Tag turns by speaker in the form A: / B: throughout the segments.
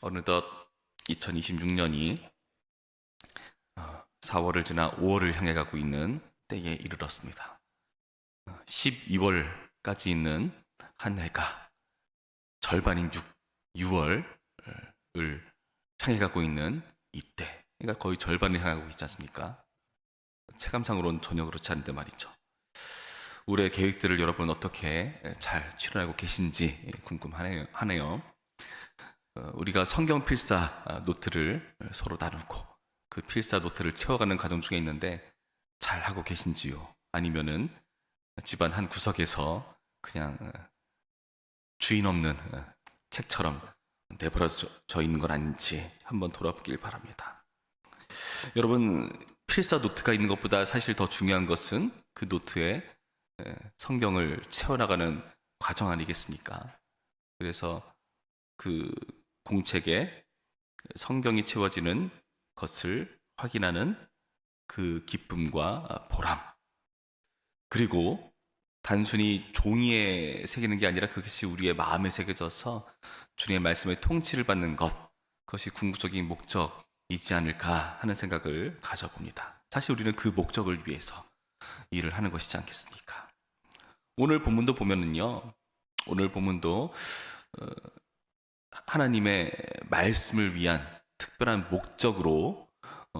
A: 어느덧 2026년이 4월을 지나 5월을 향해 가고 있는 때에 이르렀습니다. 12월까지 있는 한 해가 절반인 6월을 향해 가고 있는 이때, 그러니까 거의 절반을 향하고 있지 않습니까? 체감상으로는 전혀 그렇지 않은데 말이죠. 올해 계획들을 여러분 어떻게 잘 실현하고 계신지 궁금하네요. 우리가 성경 필사 노트를 서로 나누고 그 필사 노트를 채워가는 과정 중에 있는데 잘 하고 계신지요? 아니면은 집안 한 구석에서 그냥 주인 없는 책처럼 내버려져 있는 건 아닌지 한번 돌아보길 바랍니다. 여러분, 필사 노트가 있는 것보다 사실 더 중요한 것은 그 노트에 성경을 채워나가는 과정 아니겠습니까? 그래서 그 공책에 성경이 채워지는 것을 확인하는 그 기쁨과 보람, 그리고 단순히 종이에 새기는 게 아니라 그것이 우리의 마음에 새겨져서 주님의 말씀의 통치를 받는 것, 그것이 궁극적인 목적이지 않을까 하는 생각을 가져봅니다. 사실 우리는 그 목적을 위해서 일을 하는 것이지 않겠습니까? 오늘 본문도 보면은요, 오늘 본문도 하나님의 말씀을 위한 특별한 목적으로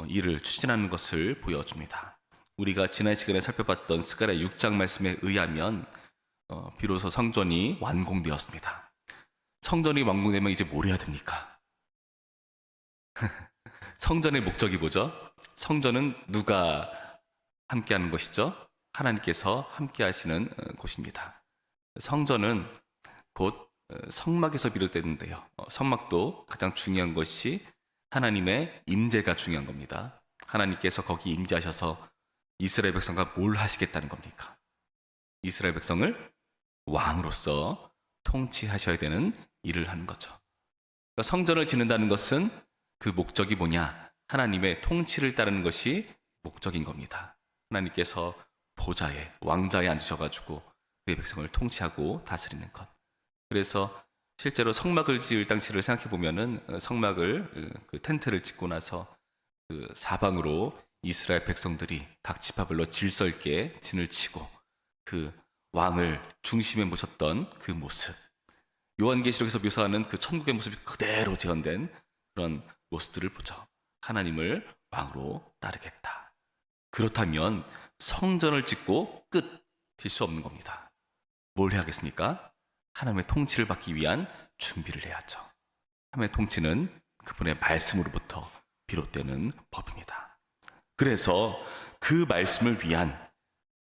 A: 일을 추진하는 것을 보여줍니다. 우리가 지난 시간에 살펴봤던 스가랴 6장 말씀에 의하면 비로소 성전이 완공되었습니다. 성전이 완공되면 이제 뭘 해야 됩니까? 성전의 목적이 뭐죠? 성전은 누가 함께하는 것이죠? 하나님께서 함께하시는 곳입니다. 성전은 곧 성막에서 비롯되는데요. 성막도 가장 중요한 것이 하나님의 임재가 중요한 겁니다. 하나님께서 거기 임재하셔서 이스라엘 백성과 뭘 하시겠다는 겁니까? 이스라엘 백성을 왕으로서 통치하셔야 되는 일을 하는 거죠. 그러니까 성전을 짓는다는 것은 그 목적이 뭐냐? 하나님의 통치를 따르는 것이 목적인 겁니다. 하나님께서 보좌에, 왕좌에 앉으셔가지고 그의 백성을 통치하고 다스리는 것. 그래서 실제로 성막을 지을 당시를 생각해 보면은 성막을 그 텐트를 짓고 나서 그 사방으로 이스라엘 백성들이 각 지파별로 질서 있게 진을 치고 그 왕을 중심에 모셨던 그 모습, 요한계시록에서 묘사하는 그 천국의 모습이 그대로 재현된 그런 모습들을 보죠. 하나님을 왕으로 따르겠다. 그렇다면 성전을 짓고 끝일 수 없는 겁니다. 뭘 해야겠습니까? 하나님의 통치를 받기 위한 준비를 해야죠. 하나님의 통치는 그분의 말씀으로부터 비롯되는 법입니다. 그래서 그 말씀을 위한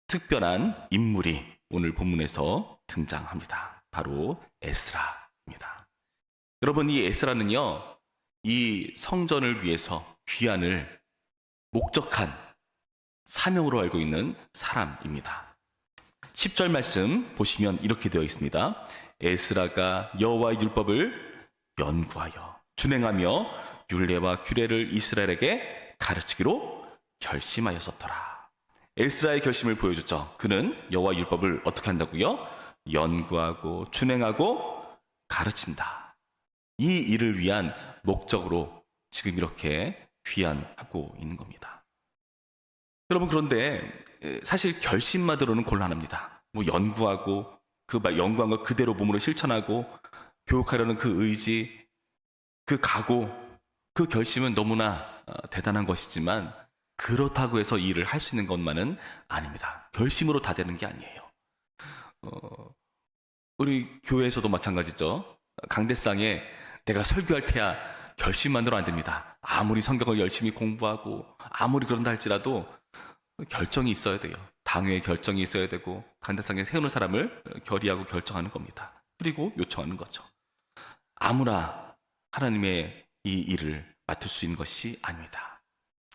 A: 특별한 인물이 오늘 본문에서 등장합니다. 바로 에스라입니다. 여러분, 이 에스라는요, 이 성전을 위해서 귀환을 목적한 사명으로 알고 있는 사람입니다. 10절 말씀 보시면 이렇게 되어 있습니다. 에스라가 여호와의 율법을 연구하여 준행하며 율례와 규례를 이스라엘에게 가르치기로 결심하였었더라. 에스라의 결심을 보여줬죠. 그는 여호와의 율법을 어떻게 한다고요? 연구하고 준행하고 가르친다. 이 일을 위한 목적으로 지금 이렇게 귀환하고 있는 겁니다. 여러분, 그런데 사실 결심만으로는 곤란합니다. 뭐 연구하고 그 연구한 걸 그대로 몸으로 실천하고 교육하려는 그 의지, 그 각오, 그 결심은 너무나 대단한 것이지만 그렇다고 해서 이 일을 할 수 있는 것만은 아닙니다. 결심으로 다 되는 게 아니에요. 우리 교회에서도 마찬가지죠. 강대상에 내가 설교할 테야 결심만으로 안 됩니다. 아무리 성경을 열심히 공부하고 아무리 그런다 할지라도 결정이 있어야 돼요. 당회의 결정이 있어야 되고 강대상에 세우는 사람을 결의하고 결정하는 겁니다. 그리고 요청하는 거죠. 아무나 하나님의 이 일을 맡을 수 있는 것이 아닙니다.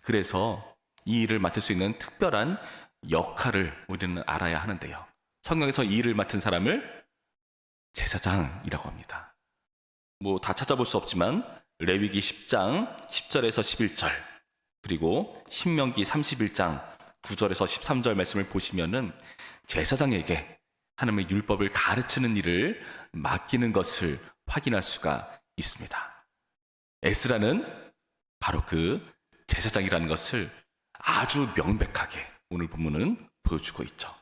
A: 그래서 이 일을 맡을 수 있는 특별한 역할을 우리는 알아야 하는데요. 성경에서 이 일을 맡은 사람을 제사장이라고 합니다. 뭐 다 찾아볼 수 없지만 레위기 10장 10절에서 11절, 그리고 신명기 31장 9절에서 13절 말씀을 보시면은 제사장에게 하나님의 율법을 가르치는 일을 맡기는 것을 확인할 수가 있습니다. 에스라는 바로 그 제사장이라는 것을 아주 명백하게 오늘 본문은 보여주고 있죠.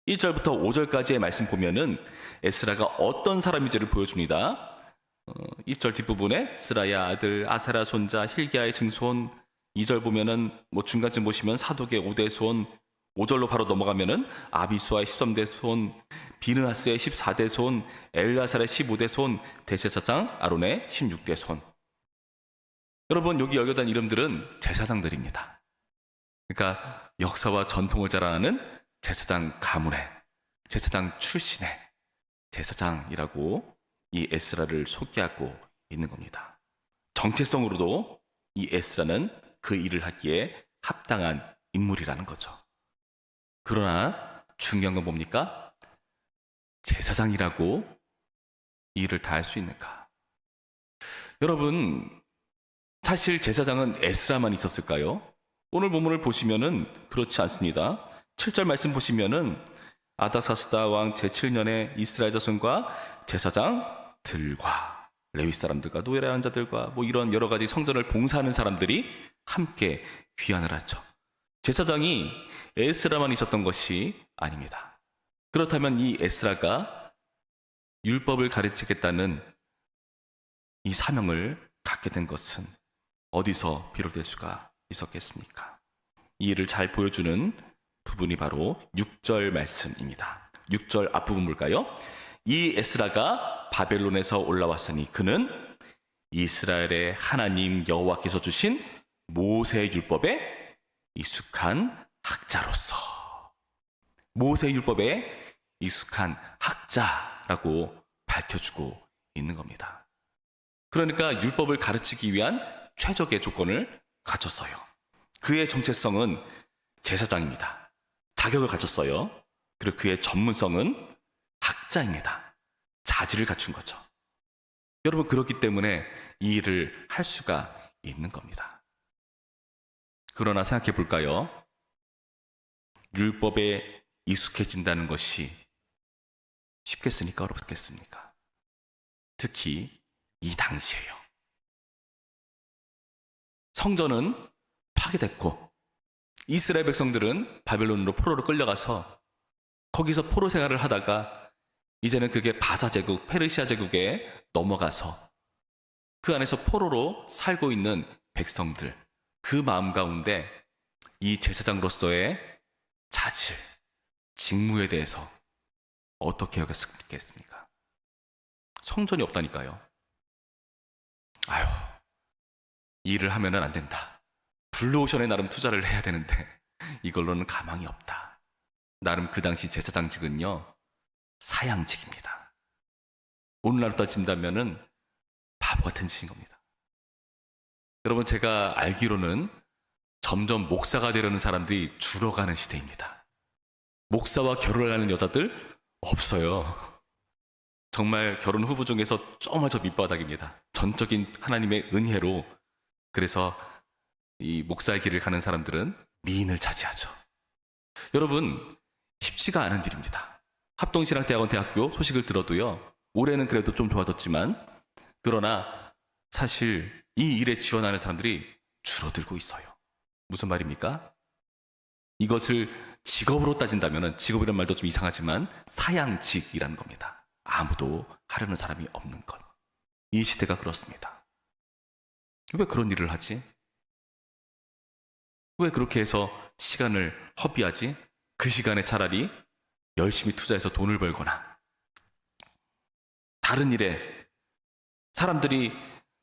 A: 1절부터 5절까지의 말씀 보면은 에스라가 어떤 사람인지를 보여줍니다. 1절 뒷부분에 스라야 아들 아사랴 손자 힐기야의 증손, 2절 보면은 중간쯤 보시면 사독의 5대 손, 5절로 바로 넘어가면은 아비수아의 13대 손, 비느하스의 14대 손, 엘라살의 15대 손, 대제사장 아론의 16대 손. 여러분, 여기 열거된 이름들은 제사장들입니다. 그러니까 역사와 전통을 자랑하는 제사장 가문의, 제사장 출신의 제사장이라고 이 에스라를 소개하고 있는 겁니다. 정체성으로도 이 에스라는 그 일을 하기에 합당한 인물이라는 거죠. 그러나 중요한 건 뭡니까? 제사장이라고 이 일을 다 할 수 있는가? 여러분, 사실 제사장은 에스라만 있었을까요? 오늘 본문을 보시면은 그렇지 않습니다. 7절 말씀 보시면은 아닥사스다 왕 제7년에 이스라엘 자손과 제사장들과 레위 사람들과 노예라는 자들과 이런 여러 가지 성전을 봉사하는 사람들이 함께 귀환을 하죠. 제사장이 에스라만 있었던 것이 아닙니다. 그렇다면 이 에스라가 율법을 가르치겠다는 이 사명을 갖게 된 것은 어디서 비롯될 수가 있었겠습니까? 이 일을 잘 보여주는 부분이 바로 6절 말씀입니다. 6절 앞부분 볼까요? 이 에스라가 바벨론에서 올라왔으니 그는 이스라엘의 하나님 여호와께서 주신 모세의 율법에 익숙한 학자로서, 모세의 율법에 익숙한 학자라고 밝혀주고 있는 겁니다. 그러니까 율법을 가르치기 위한 최적의 조건을 갖췄어요. 그의 정체성은 제사장입니다. 자격을 갖췄어요. 그리고 그의 전문성은 학자입니다. 자질을 갖춘 거죠. 여러분, 그렇기 때문에 이 일을 할 수가 있는 겁니다. 그러나 생각해 볼까요? 율법에 익숙해진다는 것이 쉽겠습니까? 어렵겠습니까? 특히 이 당시에요. 성전은 파괴됐고 이스라엘 백성들은 바벨론으로 포로로 끌려가서 거기서 포로 생활을 하다가 이제는 그게 바사 제국, 페르시아 제국에 넘어가서 그 안에서 포로로 살고 있는 백성들, 그 마음 가운데 이 제사장으로서의 자질, 직무에 대해서 어떻게 여겼겠습니까? 성전이 없다니까요. 아유, 이 일을 하면은 안 된다. 블루오션에 나름 투자를 해야 되는데 이걸로는 가망이 없다. 나름 그 당시 제사장직은요, 사양직입니다. 오늘날로 따진다면은 바보 같은 짓인 겁니다. 여러분, 제가 알기로는 점점 목사가 되려는 사람들이 줄어가는 시대입니다. 목사와 결혼을 하는 여자들 없어요. 정말 결혼 후보 중에서 정말 저 밑바닥입니다. 전적인 하나님의 은혜로. 그래서 이 목사의 길을 가는 사람들은 미인을 차지하죠. 여러분, 쉽지가 않은 일입니다. 합동신학대학원 대학교 소식을 들어도요, 올해는 그래도 좀 좋아졌지만, 그러나 사실 이 일에 지원하는 사람들이 줄어들고 있어요. 무슨 말입니까? 이것을 직업으로 따진다면, 직업이란 말도 좀 이상하지만 사양직이라는 겁니다. 아무도 하려는 사람이 없는 것. 이 시대가 그렇습니다. 왜 그런 일을 하지? 왜 그렇게 해서 시간을 허비하지? 그 시간에 차라리 열심히 투자해서 돈을 벌거나 다른 일에, 사람들이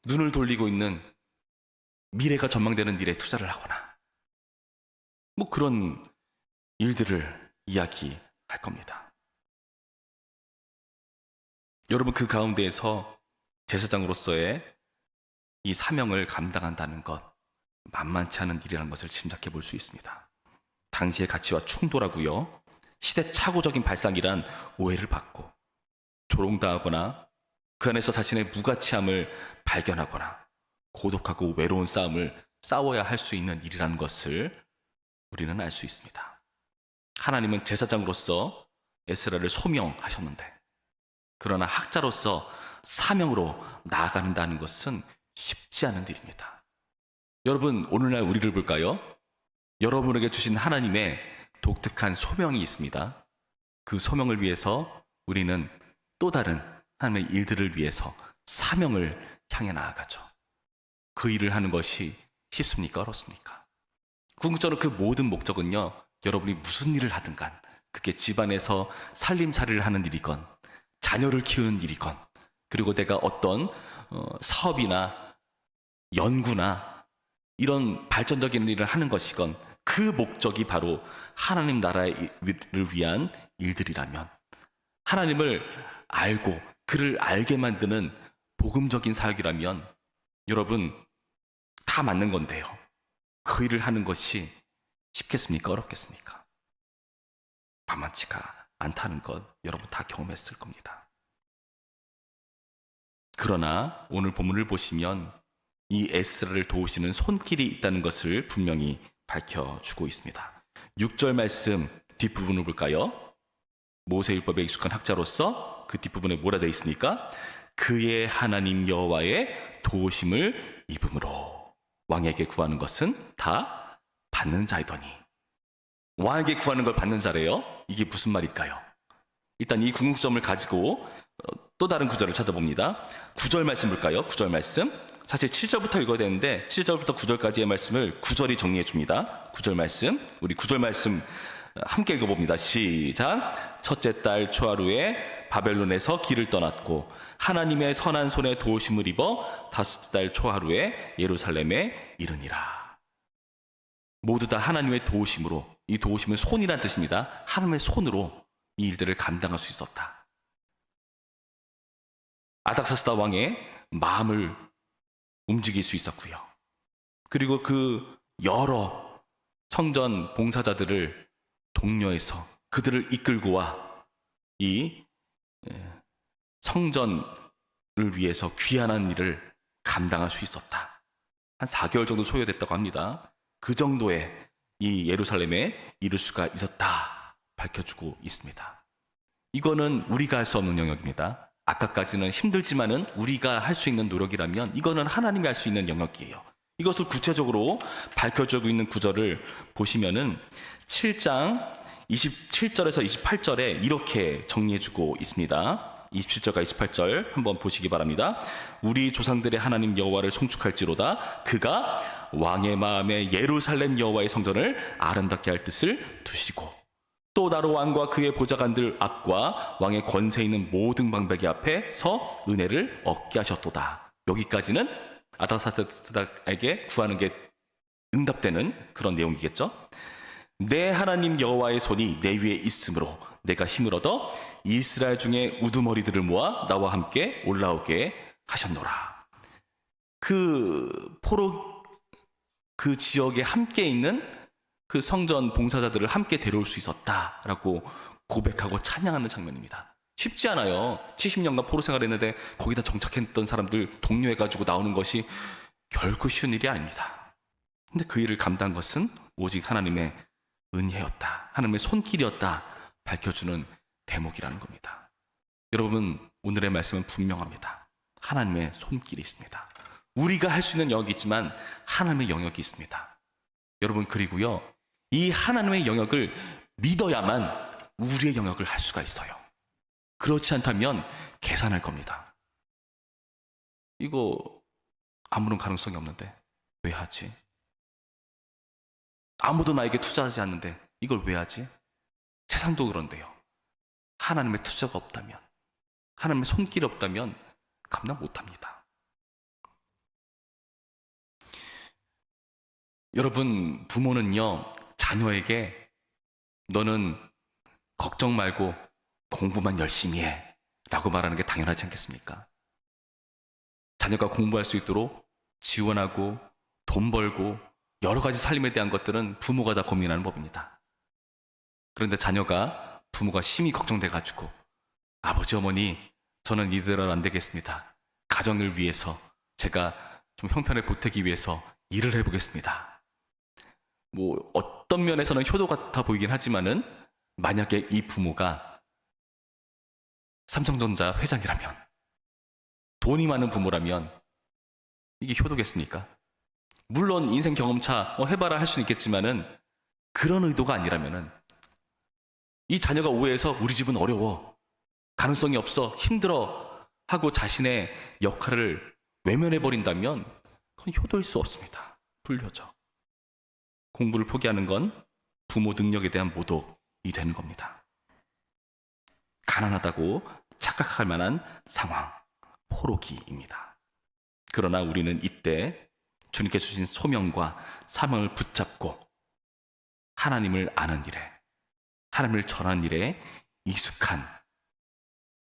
A: 눈을 돌리고 있는 미래가 전망되는 일에 투자를 하거나 그런 일들을 이야기할 겁니다. 여러분, 그 가운데에서 제사장으로서의 이 사명을 감당한다는 것, 만만치 않은 일이라는 것을 짐작해 볼 수 있습니다. 당시의 가치와 충돌하고요, 시대착오적인 발상이란 오해를 받고 조롱당하거나 그 안에서 자신의 무가치함을 발견하거나 고독하고 외로운 싸움을 싸워야 할 수 있는 일이라는 것을 우리는 알 수 있습니다. 하나님은 제사장으로서 에스라를 소명하셨는데, 그러나 학자로서 사명으로 나아간다는 것은 쉽지 않은 일입니다. 여러분, 오늘날 우리를 볼까요? 여러분에게 주신 하나님의 독특한 소명이 있습니다. 그 소명을 위해서 우리는 또 다른 하나님의 일들을 위해서 사명을 향해 나아가죠. 그 일을 하는 것이 쉽습니까? 어렵습니까? 궁극적으로 그 모든 목적은요, 여러분이 무슨 일을 하든 간, 그게 집안에서 살림살이를 하는 일이건, 자녀를 키우는 일이건, 그리고 내가 어떤 사업이나 연구나 이런 발전적인 일을 하는 것이건, 그 목적이 바로 하나님 나라를 위한 일들이라면, 하나님을 알고 그를 알게 만드는 복음적인 사역이라면 여러분 다 맞는 건데요. 그 일을 하는 것이 쉽겠습니까? 어렵겠습니까? 만만치가 않다는 것 여러분 다 경험했을 겁니다. 그러나 오늘 본문을 보시면 이 에스라를 도우시는 손길이 있다는 것을 분명히 밝혀주고 있습니다. 6절 말씀 뒷부분을 볼까요? 모세율법에 익숙한 학자로서 그 뒷부분에 뭐라 되어 있습니까? 그의 하나님 여호와의 도우심을 입음으로 왕에게 구하는 것은 다 받는 자이더니. 왕에게 구하는 걸 받는 자래요. 이게 무슨 말일까요? 일단 이 궁극점을 가지고 또 다른 구절을 찾아봅니다. 9절 말씀 볼까요? 9절 말씀. 사실 7절부터 읽어야 되는데 7절부터 9절까지의 말씀을 9절이 정리해 줍니다. 9절 말씀. 우리 9절 말씀 함께 읽어봅니다. 시작. 첫째 달 초하루에 바벨론에서 길을 떠났고 하나님의 선한 손에 도우심을 입어 다섯째 달 초하루에 예루살렘에 이르니라. 모두 다 하나님의 도우심으로, 이 도우심은 손이란 뜻입니다. 하나님의 손으로 이 일들을 감당할 수 있었다. 아닥사스다 왕의 마음을 움직일 수 있었고요. 그리고 그 여러 성전 봉사자들을 독려해서 그들을 이끌고 와 이 성전을 위해서 귀한 일을 감당할 수 있었다. 한 4개월 정도 소요됐다고 합니다. 그 정도의 이 예루살렘에 이룰 수가 있었다 밝혀주고 있습니다. 이거는 우리가 할 수 없는 영역입니다. 아까까지는 힘들지만은 우리가 할 수 있는 노력이라면 이거는 하나님이 할 수 있는 영역이에요. 이것을 구체적으로 밝혀주고 있는 구절을 보시면은 7장 27절에서 28절에 이렇게 정리해주고 있습니다. 27절과 28절 한번 보시기 바랍니다. 우리 조상들의 하나님 여호와를 송축할지로다. 그가 왕의 마음에 예루살렘 여호와의 성전을 아름답게 할 뜻을 두시고 또 나로 왕과 그의 보좌관들 앞과 왕의 권세 있는 모든 방백이 앞에서 은혜를 얻게 하셨도다. 여기까지는 아닥사스다에게 구하는 게 응답되는 그런 내용이겠죠. 내 하나님 여호와의 손이 내 위에 있으므로 내가 힘을 얻어 이스라엘 중에 우두머리들을 모아 나와 함께 올라오게 하셨노라. 그 지역에 함께 있는 그 성전 봉사자들을 함께 데려올 수 있었다라고 고백하고 찬양하는 장면입니다. 쉽지 않아요. 70년간 포로 생활했는데 거기다 정착했던 사람들 독려해가지고 나오는 것이 결코 쉬운 일이 아닙니다. 근데 그 일을 감당한 것은 오직 하나님의 은혜였다. 하나님의 손길이었다. 밝혀주는 대목이라는 겁니다. 여러분, 오늘의 말씀은 분명합니다. 하나님의 손길이 있습니다. 우리가 할 수 있는 영역이 있지만 하나님의 영역이 있습니다. 여러분, 그리고요, 이 하나님의 영역을 믿어야만 우리의 영역을 할 수가 있어요. 그렇지 않다면 계산할 겁니다. 이거 아무런 가능성이 없는데 왜 하지? 아무도 나에게 투자하지 않는데 이걸 왜 하지? 세상도 그런데요. 하나님의 투자가 없다면, 하나님의 손길이 없다면 감당 못합니다. 여러분, 부모는요, 자녀에게 너는 걱정 말고 공부만 열심히 해 라고 말하는 게 당연하지 않겠습니까? 자녀가 공부할 수 있도록 지원하고 돈 벌고 여러 가지 삶에 대한 것들은 부모가 다 고민하는 법입니다. 그런데 자녀가 부모가 심히 걱정돼가지고 아버지 어머니 저는 이대로는 안 되겠습니다. 가정을 위해서 제가 좀 형편을 보태기 위해서 일을 해보겠습니다. 뭐 어떤 면에서는 효도 같아 보이긴 하지만은 만약에 이 부모가 삼성전자 회장이라면, 돈이 많은 부모라면 이게 효도겠습니까? 물론 인생 경험차 해봐라 할 수는 있겠지만은 그런 의도가 아니라면은 이 자녀가 오해해서 우리 집은 어려워, 가능성이 없어, 힘들어 하고 자신의 역할을 외면해버린다면 그건 효도일 수 없습니다. 불효죠. 공부를 포기하는 건 부모 능력에 대한 모독이 되는 겁니다. 가난하다고 착각할 만한 상황, 포로기입니다. 그러나 우리는 이때 주님께 주신 소명과 사명을 붙잡고 하나님을 아는 일에, 하나님을 전하는 일에 익숙한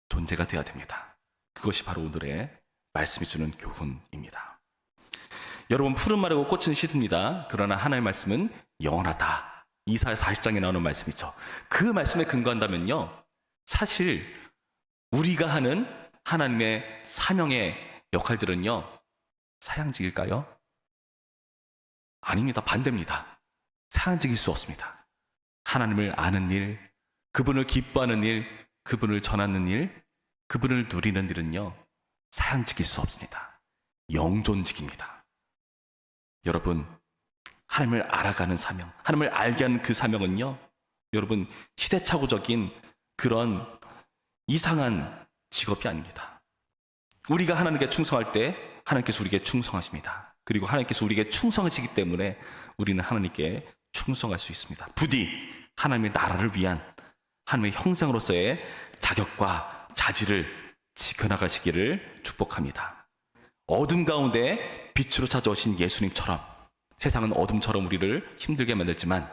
A: 존재가 되어야 됩니다. 그것이 바로 오늘의 말씀이 주는 교훈입니다. 여러분, 푸른 마르고 꽃은 시듭니다. 그러나 하나님의 말씀은 영원하다. 이사야 40장에 나오는 말씀이죠. 그 말씀에 근거한다면요, 사실 우리가 하는 하나님의 사명의 역할들은요, 사양직일까요? 아닙니다. 반대입니다. 사양직일 수 없습니다. 하나님을 아는 일, 그분을 기뻐하는 일, 그분을 전하는 일, 그분을 누리는 일은요, 사양직일 수 없습니다. 영존직입니다. 여러분, 하나님을 알아가는 사명, 하나님을 알게 하는 그 사명은요, 여러분, 시대착오적인 그런 이상한 직업이 아닙니다. 우리가 하나님께 충성할 때 하나님께서 우리에게 충성하십니다. 그리고 하나님께서 우리에게 충성하시기 때문에 우리는 하나님께 충성할 수 있습니다. 부디 하나님의 나라를 위한 하나님의 형상으로서의 자격과 자질을 지켜나가시기를 축복합니다. 어둠 가운데 빛으로 찾아오신 예수님처럼 세상은 어둠처럼 우리를 힘들게 만들지만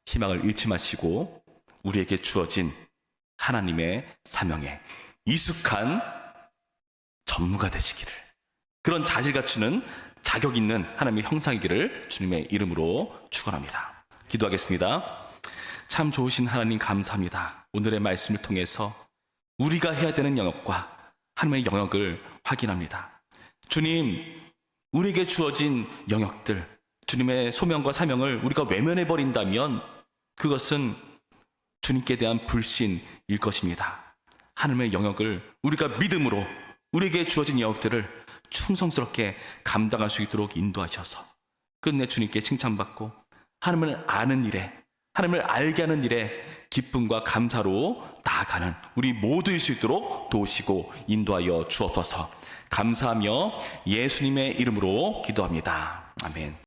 A: 희망을 잃지 마시고 우리에게 주어진 하나님의 사명에 익숙한 전무가 되시기를, 그런 자질 갖추는 자격 있는 하나님의 형상이기를 주님의 이름으로 축원합니다. 기도하겠습니다. 참 좋으신 하나님, 감사합니다. 오늘의 말씀을 통해서 우리가 해야 되는 영역과 하나님의 영역을 확인합니다. 주님, 우리에게 주어진 영역들, 주님의 소명과 사명을 우리가 외면해버린다면 그것은 주님께 대한 불신일 것입니다. 하나님의 영역을 우리가 믿음으로 우리에게 주어진 영역들을 충성스럽게 감당할 수 있도록 인도하셔서 끝내 주님께 칭찬받고 하나님을 아는 일에, 하나님을 알게 하는 일에 기쁨과 감사로 나아가는 우리 모두일 수 있도록 도우시고 인도하여 주옵소서. 감사하며 예수님의 이름으로 기도합니다. 아멘.